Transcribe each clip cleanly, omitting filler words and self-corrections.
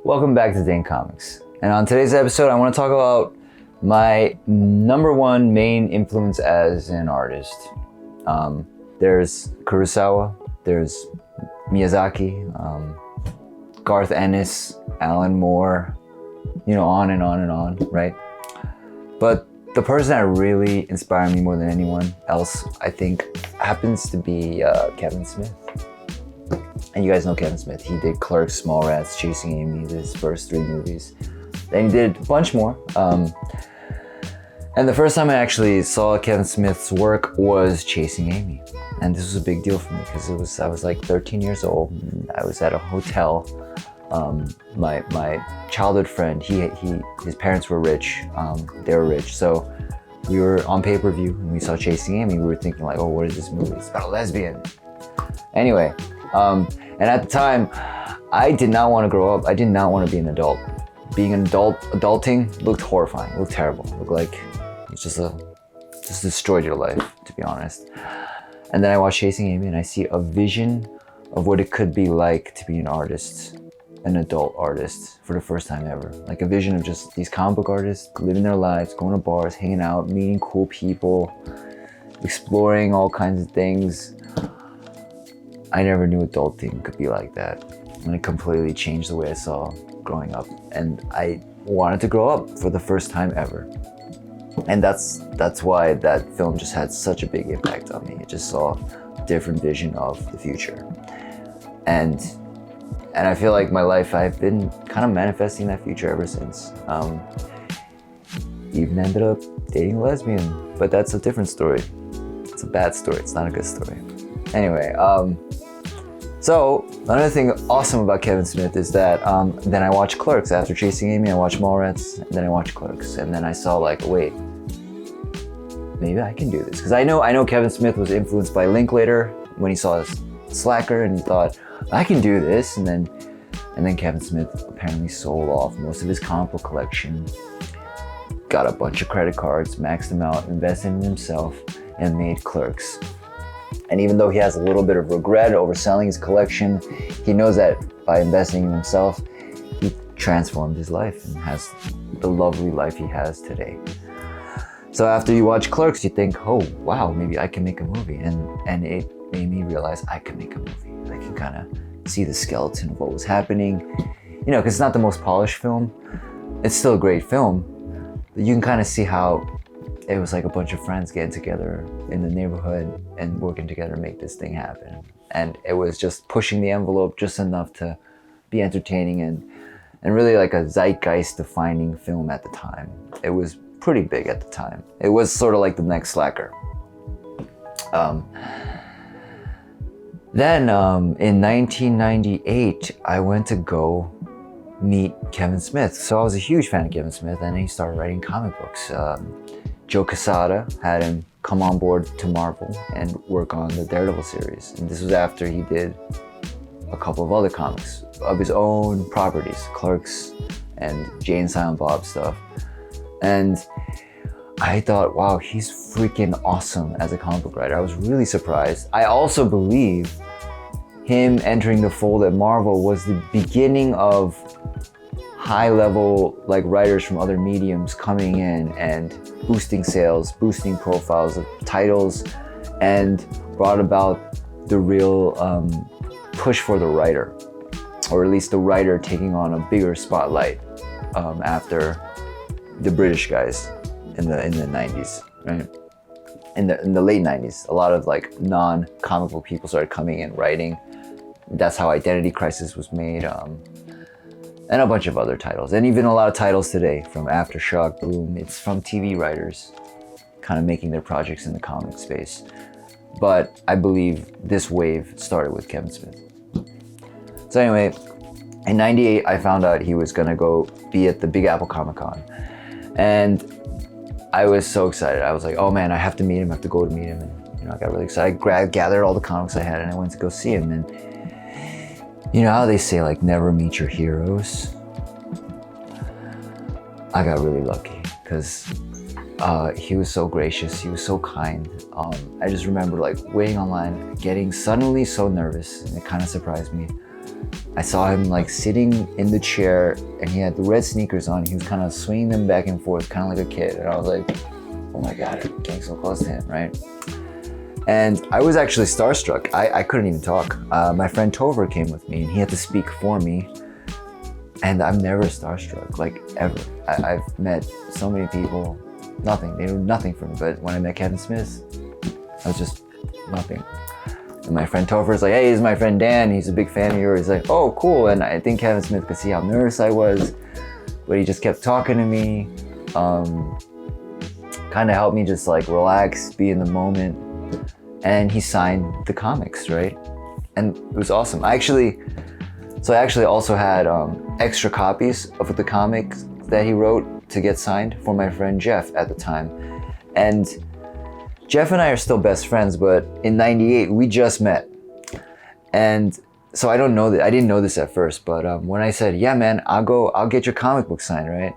Welcome back to Dane Comics. And on today's episode, I want to talk about my number one main influence as an artist. There's Kurosawa, there's Miyazaki, Garth Ennis, Alan Moore, on and on and on, right? But the person that really inspired me more than anyone else, I think, happens to be Kevin Smith. And you guys know Kevin Smith. He did Clerks, Mallrats, Chasing Amy, his first 3 movies. Then he did a bunch more. And the first time I actually saw Kevin Smith's work was Chasing Amy. And this was a big deal for me because I was like 13 years old. And I was at a hotel. My childhood friend, his parents were rich. They were rich. So we were on pay-per-view and we saw Chasing Amy. We were thinking like, oh, what is this movie? It's about a lesbian. Anyway, and at the time, I did not want to grow up. I did not want to be an adult. Being an adulting looked horrifying. It looked terrible. It looked like it just destroyed your life, to be honest. And then I watched Chasing Amy and I see a vision of what it could be like to be an artist, an adult artist, for the first time ever. Like a vision of just these comic book artists living their lives, going to bars, hanging out, meeting cool people, exploring all kinds of things. I never knew adulting could be like that. And it completely changed the way I saw growing up. And I wanted to grow up for the first time ever. And that's why that film just had such a big impact on me. It just saw a different vision of the future. And I feel like my life, I've been kind of manifesting that future ever since. Even ended up dating a lesbian, but that's a different story. It's a bad story, it's not a good story. Anyway, so another thing awesome about Kevin Smith is that then I watched Clerks. After Chasing Amy, I watched Mallrats, and then I watched Clerks. And then I saw like, wait, maybe I can do this. Because I know Kevin Smith was influenced by Linklater when he saw Slacker and he thought, I can do this. And then Kevin Smith apparently sold off most of his comic book collection, got a bunch of credit cards, maxed them out, invested in himself, and made Clerks. And even though he has a little bit of regret over selling his collection, he knows that by investing in himself, he transformed his life and has the lovely life he has today. So after you watch Clerks, you think, oh, wow, maybe I can make a movie. And it made me realize I can make a movie. I can kind of see the skeleton of what was happening. Because it's not the most polished film. It's still a great film. But you can kind of see how it was like a bunch of friends getting together in the neighborhood and working together to make this thing happen. And it was just pushing the envelope just enough to be entertaining and really like a zeitgeist defining film at the time. It was pretty big at the time. It was sort of like the next Slacker. Then in 1998, I went to go meet Kevin Smith. So I was a huge fan of Kevin Smith, and he started writing comic books. Joe Quesada had him come on board to Marvel and work on the Daredevil series. And this was after he did a couple of other comics of his own properties, Clerks and Jay and Silent Bob stuff. And I thought, wow, he's freaking awesome as a comic book writer. I was really surprised. I also believe him entering the fold at Marvel was the beginning of high-level like writers from other mediums coming in and boosting sales, boosting profiles of titles, and brought about the real push for the writer, or at least the writer taking on a bigger spotlight after the British guys in the 90s, right? In the late 90s, a lot of like non-comic book people started coming in writing. That's how Identity Crisis was made. And a bunch of other titles, and even a lot of titles today from Aftershock, Boom. It's from TV writers kind of making their projects in the comic space. But I believe this wave started with Kevin Smith. So anyway, in 98, I found out he was gonna go be at the Big Apple Comic Con. And I was so excited. I was like, oh man, I have to meet him, I have to go to meet him. And I got really excited. I gathered all the comics I had and I went to go see him. And you know how they say like never meet your heroes? I got really lucky because he was so gracious, he was so kind. I just remember like waiting online, getting suddenly so nervous, and it kind of surprised me. I saw him like sitting in the chair, and he had the red sneakers on. He was kind of swinging them back and forth, kind of like a kid. And I was like, oh my God, I'm getting so close to him, right? And I was actually starstruck. I couldn't even talk. My friend Tover came with me, and he had to speak for me. And I'm never starstruck, like ever. I've met so many people, nothing. They do nothing for me. But when I met Kevin Smith, I was just nothing. And my friend Topher is like, hey, this is my friend Dan. He's a big fan of yours. He's like, oh, cool. And I think Kevin Smith could see how nervous I was, but he just kept talking to me. Kind of helped me just like relax, be in the moment. And he signed the comics, right? And it was awesome. I actually also had extra copies of the comics that he wrote to get signed for my friend Jeff at the time. And Jeff and I are still best friends, but in '98 we just met. And so I didn't know this at first, but when I said, yeah man, I'll get your comic book signed, right?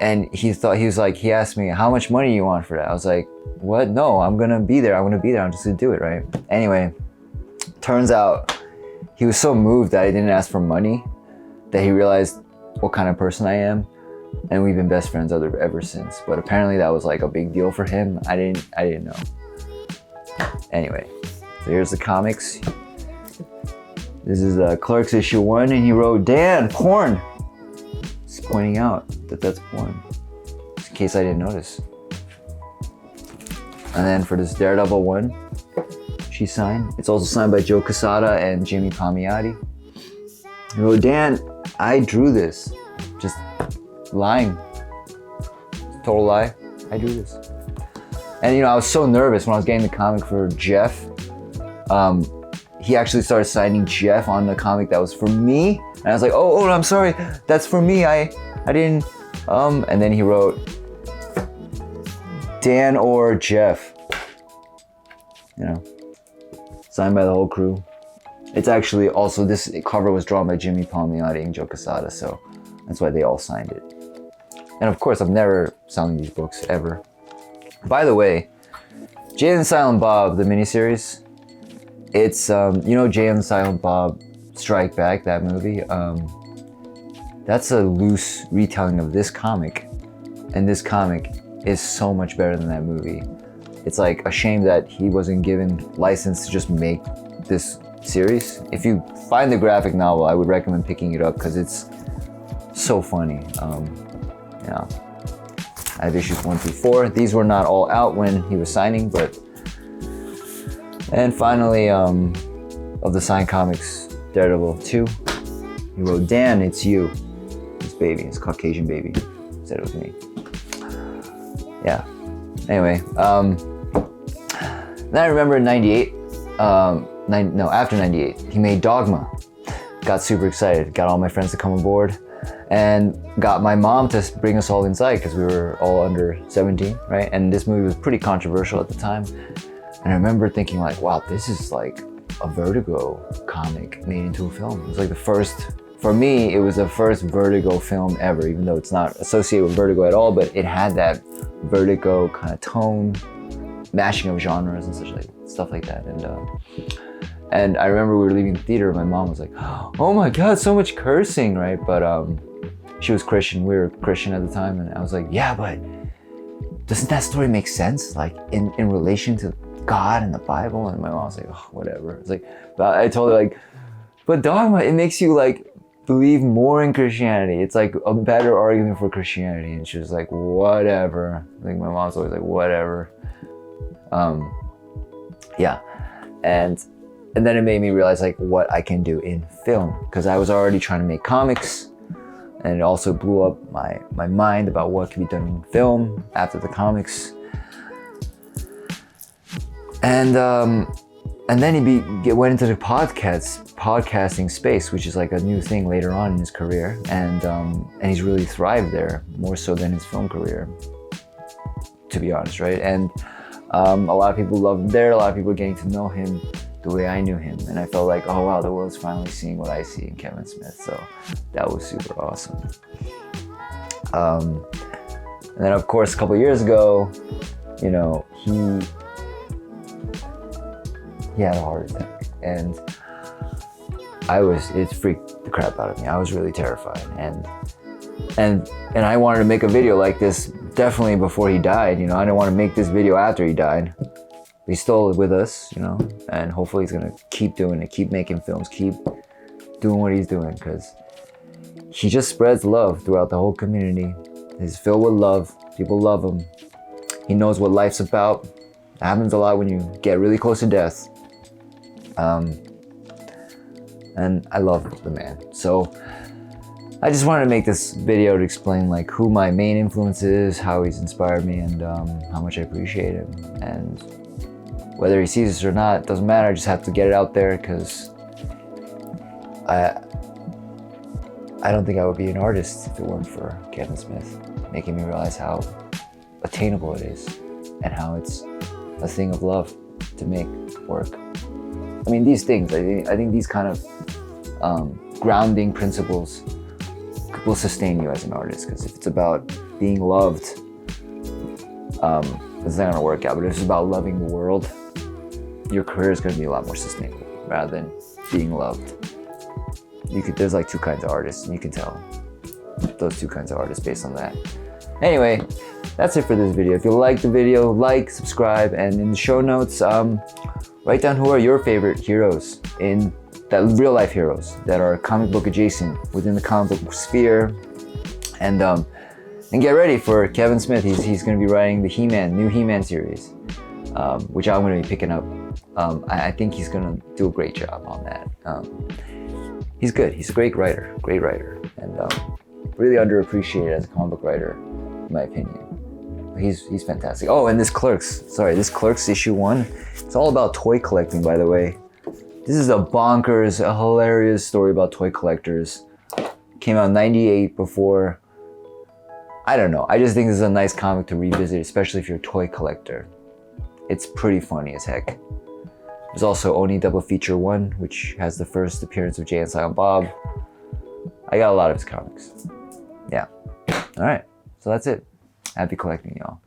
And he asked me, how much money you want for that? I was like, what? No, I'm gonna be there. I'm just gonna do it, right? Anyway, turns out he was so moved that I didn't ask for money that he realized what kind of person I am. And we've been best friends ever since. But apparently that was like a big deal for him. I didn't know. Anyway, so here's the comics. This is Clerks issue 1, and he wrote, Dan, porn. Just pointing out that that's porn, just in case I didn't notice. And then for this Daredevil 1, she signed. It's also signed by Joe Quesada and Jimmy Palmiotti. He wrote, Dan, I drew this. Just lying. Total lie. I drew this. And I was so nervous when I was getting the comic for Jeff. He actually started signing Jeff on the comic that was for me. And I was like, oh, I'm sorry. That's for me. I didn't, and then he wrote, Dan or Jeff. Signed by the whole crew. It's actually also, this cover was drawn by Jimmy Palmiotti and Joe Quesada, so that's why they all signed it. And of course, I'm never selling these books, ever. By the way, Jay and Silent Bob, the miniseries, it's, Jay and Silent Bob Strike Back, that movie, that's a loose retelling of this comic. And this comic is so much better than that movie. It's like a shame that he wasn't given license to just make this series. If you find the graphic novel, I would recommend picking it up because it's so funny. I have issues 1 through 4. These were not all out when he was signing, but. And finally, of the signed comics, Daredevil 2, he wrote, Dan, it's you. This baby, this Caucasian baby. Said it was me. Yeah. Anyway, then I remember in '98, after '98, he made Dogma. Got super excited, got all my friends to come aboard, and got my mom to bring us all inside because we were all under 17, right? And this movie was pretty controversial at the time. And I remember thinking like, wow, this is like a Vertigo comic made into a film. It was like the first, for me, it was the first Vertigo film ever, even though it's not associated with Vertigo at all, but it had that Vertigo kind of tone, mashing of genres and stuff like that. And I remember we were leaving the theater, my mom was like, oh my God, so much cursing, right? But she was Christian, we were Christian at the time, and I was like, yeah, but doesn't that story make sense? Like in relation to God and the Bible? And my mom was like, oh, whatever. It's like, but I told her like, but Dogma, it makes you like believe more in Christianity. It's like a better argument for Christianity. And she was like, whatever. Like my mom's always like, whatever. Yeah. And then it made me realize like what I can do in film, because I was already trying to make comics, and it also blew up my mind about what can be done in film after the comics. And then he went into the podcasting space, which is like a new thing later on in his career, and he's really thrived there more so than his film career, to be honest, right? And a lot of people love him there. A lot of people are getting to know him the way I knew him, and I felt like, oh wow, the world's finally seeing what I see in Kevin Smith. So that was super awesome. And then of course a couple years ago, he had a heart attack, and it freaked the crap out of me. I was really terrified, and I wanted to make a video like this definitely before he died. You know, I didn't want to make this video after he died. He's still with us, you know, and hopefully he's gonna keep doing it, keep making films, keep doing what he's doing, because he just spreads love throughout the whole community. He's filled with love. People love him. He knows what life's about. It happens a lot when you get really close to death. And I love the man. So I just wanted to make this video to explain like who my main influence is, how he's inspired me, and how much I appreciate him. And whether he sees this or not, doesn't matter. I just have to get it out there, because I don't think I would be an artist if it weren't for Kevin Smith making me realize how attainable it is and how it's a thing of love to make work. I mean, these things, I think these kind of grounding principles will sustain you as an artist, because if it's about being loved, it's not gonna work out. But if it's about loving the world, your career is gonna be a lot more sustainable rather than being loved. There's like two kinds of artists, and you can tell those two kinds of artists based on that. Anyway, that's it for this video. If you like the video, like, subscribe, and in the show notes, write down who are your favorite heroes real life heroes that are comic book adjacent within the comic book sphere, and get ready for Kevin Smith. He's going to be writing the new He-Man series, which I'm going to be picking up. I think he's going to do a great job on that. He's good. He's a great writer, and really underappreciated as a comic book writer, in my opinion. He's fantastic. Oh, and this Clerks issue 1, it's all about toy collecting, by the way. This is a hilarious story about toy collectors. Came out in '98 before, I don't know. I just think this is a nice comic to revisit, especially if you're a toy collector. It's pretty funny as heck. There's also Oni Double Feature 1, which has the first appearance of Jay and Silent Bob. I got a lot of his comics. Yeah. All right. So that's it. Happy collecting, y'all.